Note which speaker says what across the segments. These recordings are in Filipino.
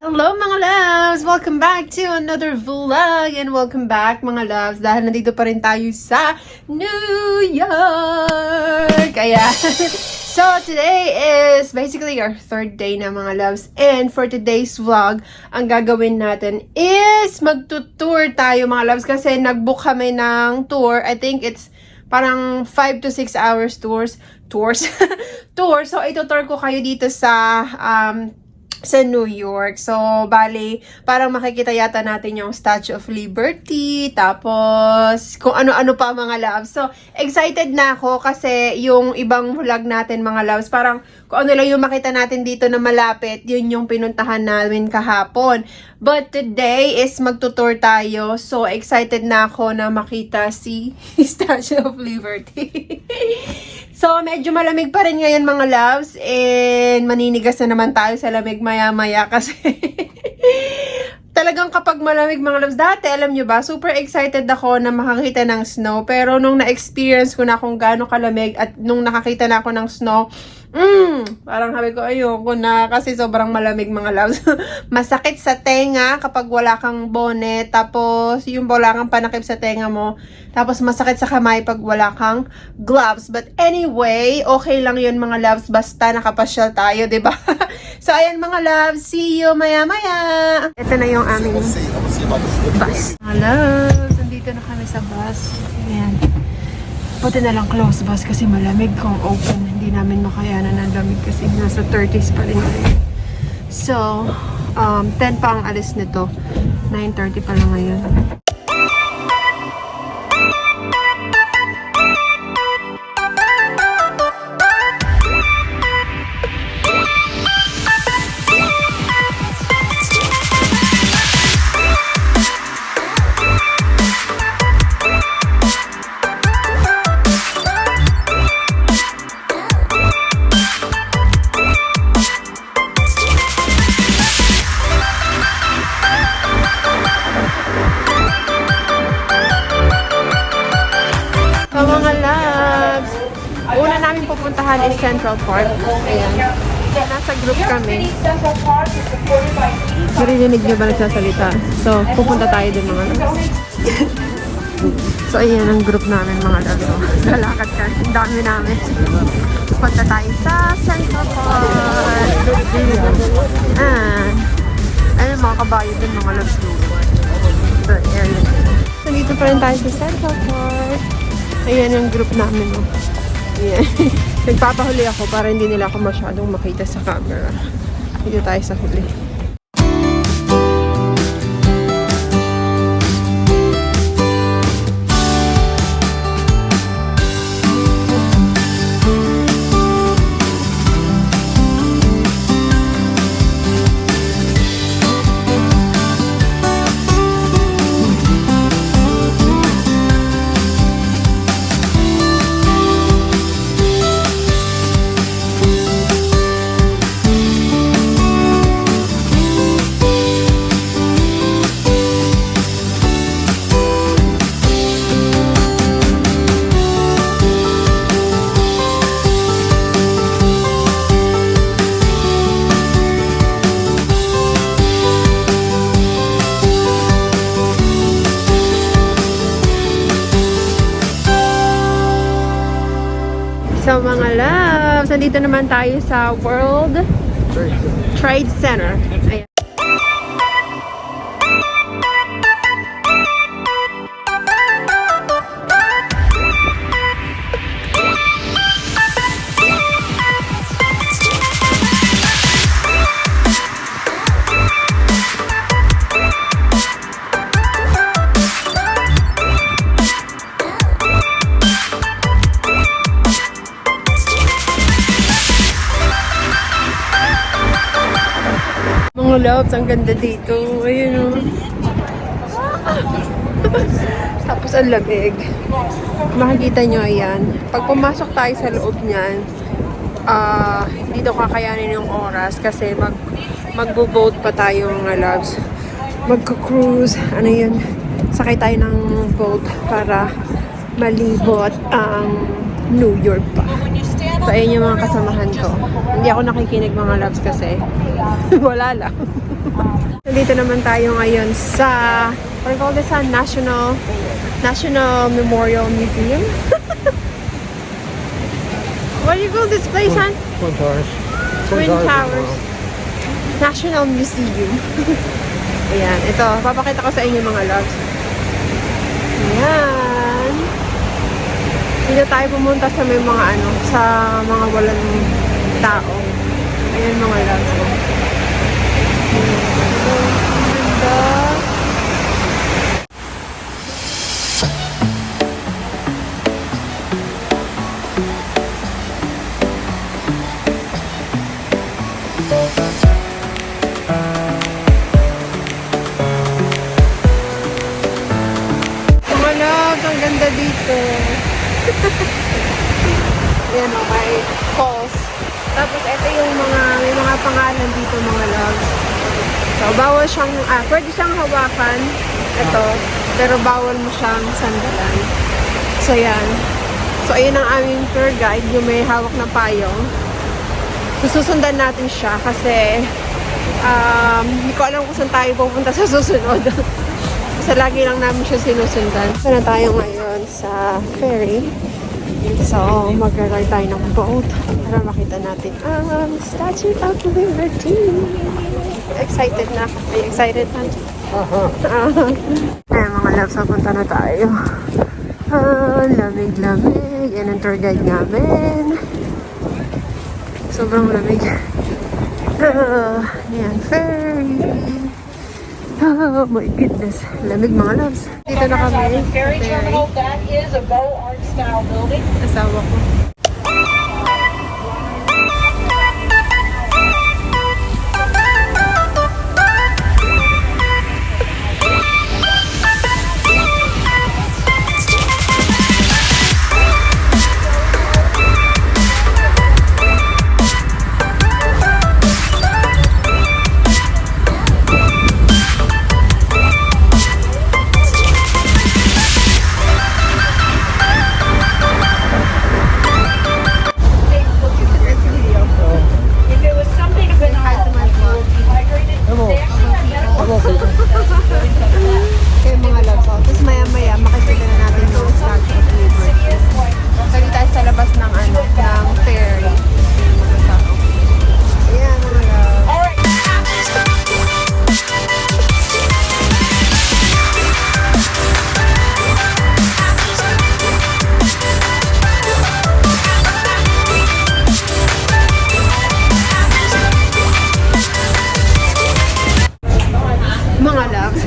Speaker 1: Hello mga loves! Welcome back to another vlog and welcome back mga loves dahil nandito pa rin tayo sa New York! Ayan. So today is basically our third day na mga loves and for today's vlog, ang gagawin natin is magtutour tayo mga loves kasi nagbook kami ng tour. I think it's parang 5 to 6 hours tours. Tour. So itutour ko kayo dito sa New York. So, bali, parang makikita yata natin yung Statue of Liberty, tapos kung ano-ano pa mga loves. So, excited na ako kasi yung ibang vlog natin mga loves, parang kung ano lang yung makita natin dito na malapit, yun yung pinuntahan namin kahapon. But today is magtutour tayo. So, excited na ako na makita si Statue of Liberty. So, medyo malamig pa rin ngayon mga loves and maninigas na naman tayo sa lamig maya-maya kasi talagang kapag malamig mga loves, dati alam nyo ba, super excited ako na makakita ng snow pero nung na-experience ko na kung gaano kalamig at nung nakakita na ako ng snow, parang sabi ko ayoko na kasi sobrang malamig mga loves. Masakit sa tenga kapag wala kang bonnet, tapos yung wala kang panakip sa tenga mo, tapos masakit sa kamay pag wala kang gloves. But anyway, okay lang yun mga loves basta nakapasyal tayo, diba? So ayan mga loves, see you maya-maya. Ito na yung aming bus. Mga loves, nandito na kami sa bus. Ayan. Buti na lang close bus kasi malamig kung open. Hindi namin makayanan ng lamig kasi nasa 30s pa rin. So, 10 pa ang alis nito. 9:30 pa lang ngayon. Una namin pupuntahan is Central Park. Ayan. Nasa group kami. Narinig niyo ba nagsasalita? So, pupunta tayo din mga loves. So, ayan ang group namin mga loves. Lalakad ka. Ang dami namin. Pupunta tayo sa Central Park. Ayun mga kabayo din mga loves. So, ayan. Nandito pa rin tayo sa Central Park. Ayan yung group namin. Yeah. Nagpapahuli ako para hindi nila ako masyadong makita sa camera. Dito tayo sa huli. So mga loves, nandito naman tayo sa World Trade Center. Ayan. Mga loves, ang ganda dito. Ayun o. Tapos ang lamig. Makikita nyo, ayan. Pag pumasok tayo sa loob niyan, dito kakayanin yung oras kasi magbo-boat pa tayo mga loves. Magko-cruise. Ano yun? Sakay tayo ng boat para malibot ang New York pa. So, ayun yung mga kasamahan ko. Hindi ako nakikinig mga loves kasi wala lang. Nandito naman tayo ngayon sa, what do you call this, National Memorial Museum. What do you call this place, Han?
Speaker 2: Twin Towers.
Speaker 1: Twin Towers. National Museum. Ayan, ito. Papakita ko sa inyo mga loves. Ayan. Dito tayo pumunta sa may mga sa mga walang tao. Ayan mga loves. Ganda. Ang ganda dito. Yan o, may falls. Tapos ito yung may mga pangalan dito mga loves. So, bawal siyang, pwede siyang hawakan. Ito. Pero bawal mo siyang sandalan. So, yan. So, ayun ang aming tour guide, yung may hawak na payong. Susundan natin siya kasi hindi ko alam kung saan tayo pupunta sa susunod. Kasi lagi lang namin siya sinusundan. So na tayo ngayon sa ferry. So, mag-ride tayo ng boat para makita natin ang Statue of Liberty. Excited na. Are you excited, man? Ayan mga loves, punta na tayo. Lamig-lamig. Yan ang tour guide namin. Sobrang lamig. Yan, ferry. Oh my goodness. Lamig mga loves. Dito na kami.
Speaker 3: Ferry terminal, that is a Beau Art style building.
Speaker 1: Asawa ko. Kaya mga loves, tapos maya-maya makikita na natin yung Statue of Liberty. So, dito tayo sa labas ng ng ferry. Mga tao. Ayan mga loves. Mga loves.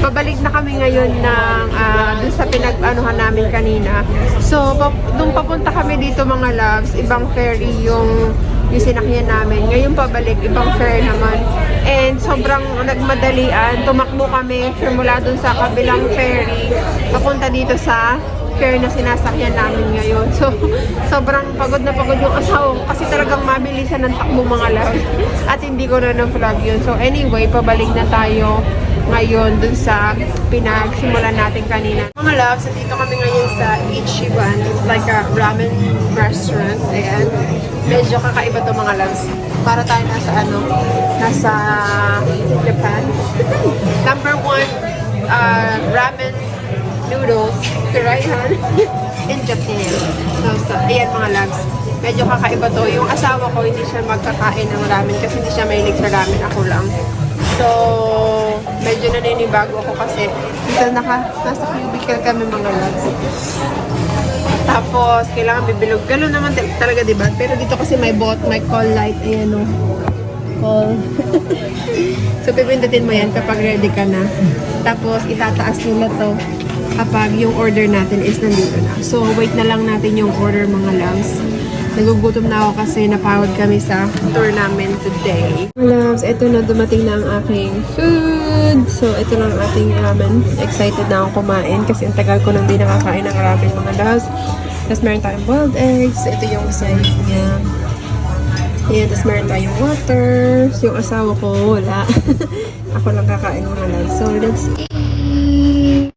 Speaker 1: Pabalik na kami ngayon ng dun sa pinag-anuhan namin kanina. So, nung papunta kami dito mga loves, ibang ferry yung sinakyan namin. Ngayon pabalik, ibang ferry naman. And sobrang nagmadalian. Tumakbo kami simula dun sa kabilang ferry papunta dito sa ferry na sinasakyan namin ngayon. So, sobrang pagod na pagod yung asawa ko kasi talagang mabilisan ng takbo mga loves. At hindi ko na na-vlog yun. So, anyway, pabalik na tayo ngayon dun sa pinagsimulan natin kanina. Mga loves, dito kami ngayon sa Ichiban. It's like a ramen restaurant. Ayan. Medyo kakaiba to mga loves. Para tayo nasa Japan. Number 1, ramen noodles, Korean, in Japan. So, ayan mga loves. Medyo kakaiba to. Yung asawa ko, hindi siya magkakain ng ramen kasi hindi siya mahilig sa ramen. Ako lang. So, medyo naninibago ako kasi dito nasa cubicle kami mga loves. Tapos, kailangan bibilog. Ganun naman talaga, diba? Pero dito kasi may call light. Ayan o. Call. So, pipindutin mo yan kapag ready ka na. Tapos, itataas nila to kapag yung order natin is nandito na. So, wait na lang natin yung order mga loves. Nagugutom na ako kasi napawad kami sa tour namin today. Mga loves, eto na dumating na ang aking food. So, ito lang ang ating ramen. Excited na akong kumain kasi ang tagal ko nang di nakakain ng ramen mga loves. Tapos meron tayong boiled eggs. Ito yung size niya. Ayan, tapos meron tayong water. So, yung asawa ko, wala. Ako lang kakain mga loves. So, let's eat.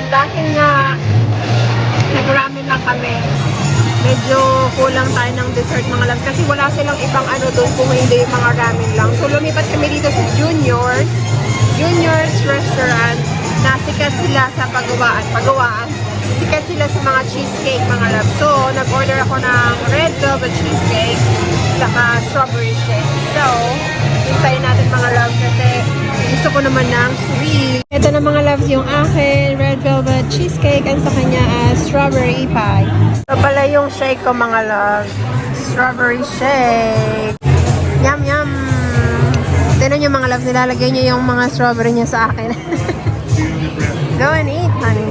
Speaker 1: dahil nga nag-ramen lang kami, medyo kulang tayo ng dessert mga loves kasi wala silang ibang ano doon kung hindi yung mga ramen lang. So lumipat kami dito sa Junior's Restaurant na sikat sila sa pagawaan. Sikat sila sa mga cheesecake mga loves. So nag-order ako ng red velvet cheesecake saka strawberry shake. So hintayin natin mga loves kasi gusto ko naman ng sweet. Ito na mga loves yung akin, red velvet cheesecake, and sa kanya strawberry pie. Ito pala yung shake ko mga loves. Strawberry shake. Yum yum. Tignan nyo mga loves, nilalagay nyo yung mga strawberry niya sa akin. Go and eat, honey.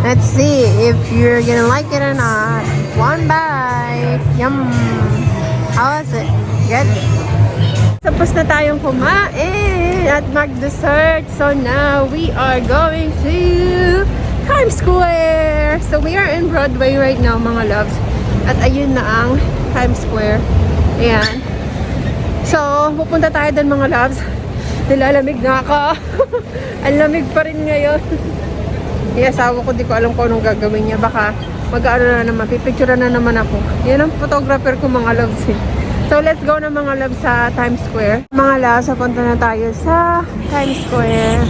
Speaker 1: Let's see if you're gonna like it or not. One bite. Yum. How was it? Good? Tapos na tayong kumain at mag-dessert. So now we are going to Times Square. So we are in Broadway right now mga loves. At ayun na ang Times Square. Ayan. So pupunta tayo doon mga loves. Nilalamig na ako. Ang lamig pa rin ngayon. Yung asawa ko, di ko alam kung anong gagawin niya. Baka mag-ano na naman, pipicture na naman ako. Yan ang photographer ko mga loves eh. So let's go na mga loves sa Times Square. Mga loves, punta na tayo sa Times Square.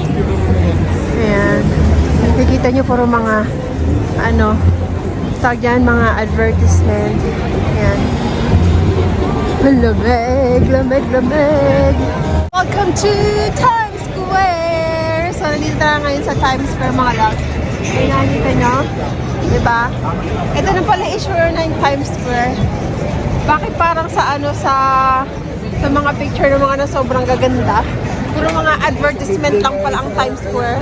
Speaker 1: Ayan. Nakikita nyo puro mga tawag dyan, mga advertisement. Ayan. Lamig, lamig, lamig. Welcome to Times Square! So nandito tayo ngayon sa Times Square mga loves. Ayan, nakikita nyo? Diba? Ito na pala issue ng Times Square. Bakit parang sa mga picture ng mga sobrang gaganda? Puro mga advertisement lang pala ang Times Square.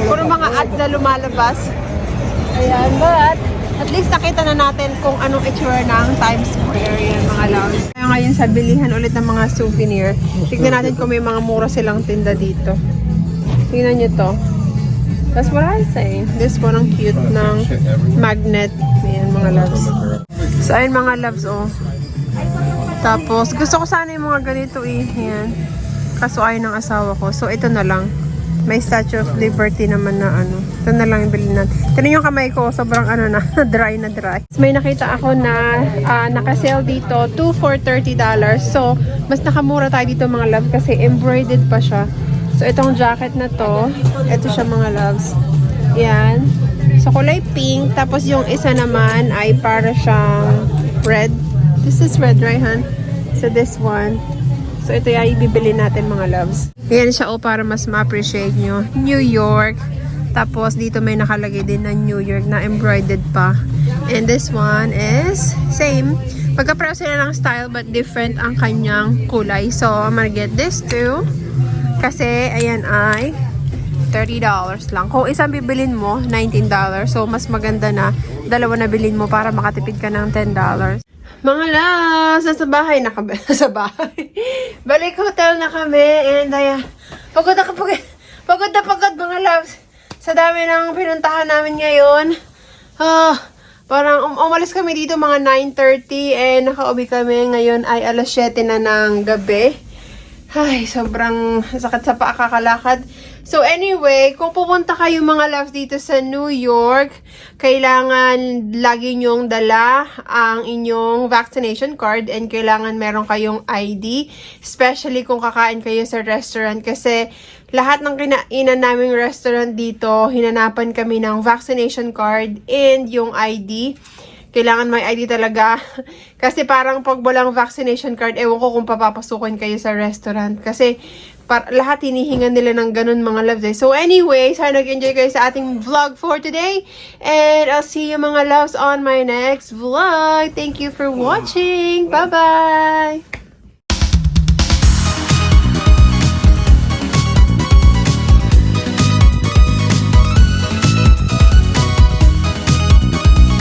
Speaker 1: Puro mga ads na lumalabas. Ayan, but at least nakita na natin kung anong itsura ng Times Square. Yan mga loves. Kaya ngayon sa bilihan ulit ng mga souvenir. Tignan natin kung may mga mura silang tinda dito. Tingnan nyo to. That's what I say. This one ang cute ng magnet. Ayan mga loves. So ayun mga loves oh. Tapos gusto ko sana yung mga ganito eh. Ayan. Kaso ayaw ng asawa ko. So ito na lang. May Statue of Liberty naman na Ito na lang yung bilhin natin. Tignan yung kamay ko. Sobrang na. Dry na dry. May nakita ako na naka-sale dito. 2 for $30. So mas nakamura tayo dito mga loves. Kasi embroidered pa siya. So itong jacket na to. Ito siya mga loves. Yan. So kulay pink. Tapos yung isa naman ay para siyang red. This is red, right, hon? So this one. So ito yung ibibili natin mga loves. Yan siya para mas ma-appreciate nyo. New York. Tapos dito may nakalagay din na New York na embroidered pa. And this one is same. Pagka-pareho sila ng style but different ang kanyang kulay. So I'm gonna get this too. Kasi ayan ay $30 lang. Kung isang bibilin mo, $19. So mas maganda na dalawa na bilhin mo para makatipid ka ng $10. Mga loves, nasa bahay na kami. Sa bahay. Balik hotel na kami. And pagod na pagod mga loves. Sa dami ng pinuntahan namin ngayon. Parang umalis kami dito mga 9:30 and nakauwi kami ngayon ay alas 7 na ng gabi. Ay, sobrang sakit sa paa kakalakad. So anyway, kung pupunta kayo mga loves dito sa New York, kailangan lagi nyong dala ang inyong vaccination card and kailangan meron kayong ID, especially kung kakain kayo sa restaurant kasi lahat ng kinainan naming restaurant dito, hinanapan kami ng vaccination card and yung ID. Kailangan may ID talaga. Kasi parang pag walang vaccination card, ewan ko kung papapasukin kayo sa restaurant. Kasi lahat hinihingan nila ng ganun mga loves. So anyway, sana nag-enjoy kayo sa ating vlog for today. And I'll see you mga loves on my next vlog. Thank you for watching. Bye-bye!